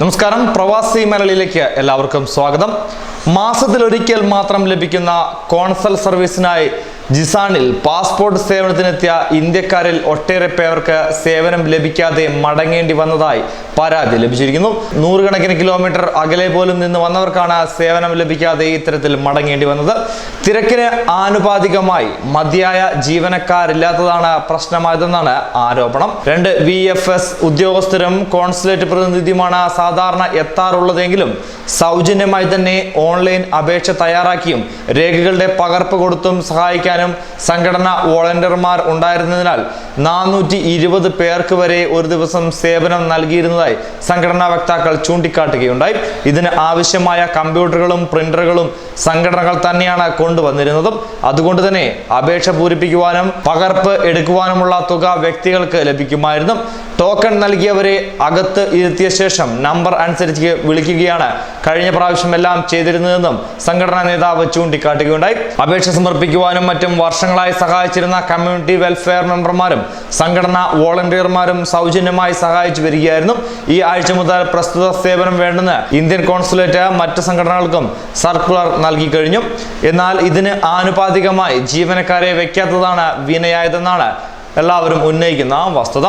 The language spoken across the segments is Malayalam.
നമസ്കാരം, പ്രവാസി മലയാളിയിലേക്ക് എല്ലാവർക്കും സ്വാഗതം. മാസത്തിലൊരിക്കൽ മാത്രം ലഭിക്കുന്ന കോൺസൽ സർവീസിനായി ജിസാനിൽ പാസ്പോർട്ട് സേവനത്തിനെത്തിയ ഇന്ത്യക്കാരിൽ ഒട്ടേറെ പേർക്ക് സേവനം ലഭിക്കാതെ മടങ്ങേണ്ടി വന്നതായി പരാതി ലഭിച്ചിരിക്കുന്നു. നൂറുകണക്കിന് കിലോമീറ്റർ അകലെ പോലും നിന്ന് വന്നവർക്കാണ് സേവനം ലഭിക്കാതെ ഇത്തരത്തിൽ മടങ്ങേണ്ടി വന്നത്. തിരക്കിന് ആനുപാതികമായി മതിയായ ജീവനക്കാരില്ലാത്തതാണ് പ്രശ്നമായതെന്നാണ് ആരോപണം. 2 VFS ഉദ്യോഗസ്ഥരും കോൺസുലേറ്റ് പ്രതിനിധിയുമാണ് സാധാരണ എത്താറുള്ളതെങ്കിലും സൗജന്യമായി തന്നെ ഓൺലൈൻ അപേക്ഷ തയ്യാറാക്കിയും രേഖകളുടെ പകർപ്പ് കൊടുത്തും സഹായിക്കാനും സംഘടനാ വോളണ്ടിയർമാർ ഉണ്ടായിരുന്നതിനാൽ 420 പേർക്ക് വരെ ഒരു ദിവസം സേവനം നൽകിയിരുന്നതായി സംഘടനാ വക്താക്കൾ ചൂണ്ടിക്കാട്ടുകയുണ്ടായി. ഇതിന് ആവശ്യമായ കമ്പ്യൂട്ടറുകളും പ്രിന്ററുകളും സംഘടനകൾ തന്നെയാണ് കൊണ്ടുവന്നിരുന്നതും. അതുകൊണ്ട് തന്നെ അപേക്ഷ പൂരിപ്പിക്കുവാനും പകർപ്പ് എടുക്കുവാനുമുള്ള തുക വ്യക്തികൾക്ക് ലഭിക്കുമായിരുന്നു. ടോക്കൺ നൽകിയവരെ അകത്ത് ഇരുത്തിയ ശേഷം നമ്പർ അനുസരിച്ച് വിളിക്കുകയാണ് കഴിഞ്ഞ പ്രാവശ്യം എല്ലാം ചെയ്തിരുന്നതെന്നും സംഘടനാ നേതാവ് ചൂണ്ടിക്കാട്ടുകയുണ്ടായി. അപേക്ഷ സമർപ്പിക്കുവാനും മറ്റും വർഷങ്ങളായി സഹായിച്ചിരുന്ന കമ്മ്യൂണിറ്റി വെൽഫെയർ മെമ്പർമാരും സംഘടനാ വോളണ്ടിയർമാരും സൗജന്യമായി സഹായിച്ചു വരികയായിരുന്നു. ഈ ആഴ്ച മുതൽ പ്രസ്തുത സേവനം വേണ്ടെന്ന് ഇന്ത്യൻ കോൺസുലേറ്റ് മറ്റ് സംഘടനകൾക്കും സർക്കുലർ നൽകി കഴിഞ്ഞു. എന്നാൽ ഇതിന് ആനുപാതികമായി ജീവനക്കാരെ വെക്കാത്തതാണ് വീണയായതെന്നാണ് എല്ലാവരും ഉന്നയിക്കുന്ന വസ്തുത.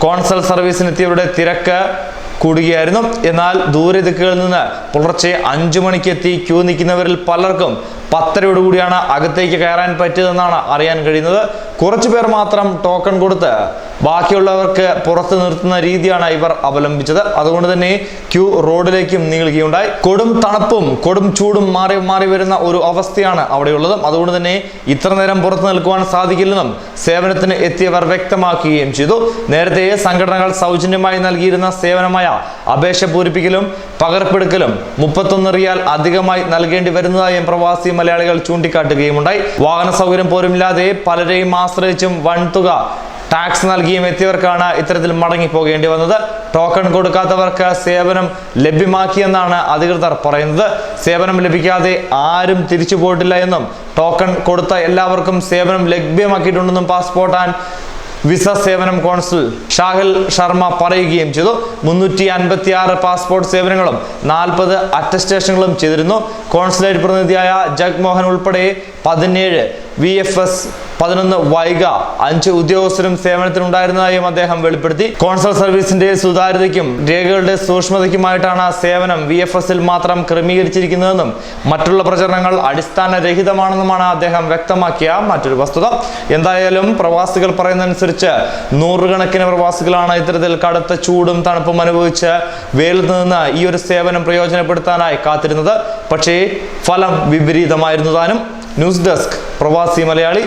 കോൺസൽ സർവീസിനെത്തിയവരുടെ തിരക്ക് കൂടുകയായിരുന്നു. എന്നാൽ ദൂരദിക്കുകളിൽ നിന്ന് പുലർച്ചെ 5 മണിക്കെത്തി ക്യൂ നിൽക്കുന്നവരിൽ പലർക്കും 10:30 അകത്തേക്ക് കയറാൻ പറ്റിയതെന്നാണ് അറിയാൻ കഴിയുന്നത്. കുറച്ചു പേർ മാത്രം ടോക്കൺ കൊടുത്ത് ബാക്കിയുള്ളവർക്ക് പുറത്ത് നിർത്തുന്ന രീതിയാണ് ഇവർ അവലംബിച്ചത്. അതുകൊണ്ട് തന്നെ ക്യൂ റോഡിലേക്കും നീളുകയുണ്ടായി. കൊടും തണുപ്പും കൊടും ചൂടും മാറി മാറി വരുന്ന ഒരു അവസ്ഥയാണ് അവിടെയുള്ളത്. അതുകൊണ്ട് തന്നെ ഇത്ര നേരം പുറത്തു നിൽക്കുവാൻ സാധിക്കില്ലെന്നും സേവനത്തിന് എത്തിയവർ വ്യക്തമാക്കുകയും ചെയ്തു. നേരത്തെ സംഘടനകൾ സൗജന്യമായി നൽകിയിരുന്ന സേവനമായ അപേക്ഷ പൂരിപ്പിക്കലും പകർപ്പെടുക്കലും 31 റിയാൽ അധികമായി നൽകേണ്ടി വരുന്നതായും പ്രവാസി മലയാളികൾ ചൂണ്ടിക്കാട്ടുകയുമുണ്ടായി. വാഹന സൗകര്യം പോലുമില്ലാതെ പലരെയും ആശ്രയിച്ചും വൻതുക ടാക്സ് നൽകിയും എത്തിയവർക്കാണ് ഇത്തരത്തിൽ മടങ്ങിപ്പോകേണ്ടി വന്നത്. ടോക്കൺ കൊടുക്കാത്തവർക്ക് സേവനം ലഭ്യമാക്കിയെന്നാണ് അധികൃതർ പറയുന്നത്. സേവനം ലഭിക്കാതെ ആരും തിരിച്ചു പോയിട്ടില്ല എന്നും ടോക്കൺ കൊടുത്ത എല്ലാവർക്കും സേവനം ലഭ്യമാക്കിയിട്ടുണ്ടെന്നും പാസ്പോർട്ട് ആൻഡ് വിസ സേവനം കോൺസുൽ ഷാഹിൽ ശർമ്മ പറയുകയും ചെയ്തു. 356 പാസ്പോർട്ട് സേവനങ്ങളും 40 അറ്റസ്റ്റേഷനുകളും ചെയ്തിരുന്നു. കോൺസുലേറ്റ് പ്രതിനിധിയായ ജഗ്മോഹൻ ഉൾപ്പെടെ 17 VFS, 11 വൈഗ, 5 ഉദ്യോഗസ്ഥരും സേവനത്തിനുണ്ടായിരുന്നതായും അദ്ദേഹം വെളിപ്പെടുത്തി. കോൺസൽ സർവീസിന്റെ സുതാര്യതയ്ക്കും രേഖകളുടെ സൂക്ഷ്മതയ്ക്കുമായിട്ടാണ് സേവനം VFSൽ മാത്രം ക്രമീകരിച്ചിരിക്കുന്നതെന്നും മറ്റുള്ള പ്രചരണങ്ങൾ അടിസ്ഥാനരഹിതമാണെന്നുമാണ് അദ്ദേഹം വ്യക്തമാക്കിയ മറ്റൊരു വസ്തുത. എന്തായാലും പ്രവാസികൾ പറയുന്നതനുസരിച്ച് നൂറുകണക്കിന് പ്രവാസികളാണ് ഇത്തരത്തിൽ കടുത്ത ചൂടും തണുപ്പും അനുഭവിച്ച് വെയിലത്ത് നിന്ന് ഈ ഒരു സേവനം പ്രയോജനപ്പെടുത്താനായി കാത്തിരുന്നത്. പക്ഷേ ഫലം വിപരീതമായിരുന്നു താനും. ന്യൂസ് ഡെസ്ക് പ്രവാസി മലയാളി.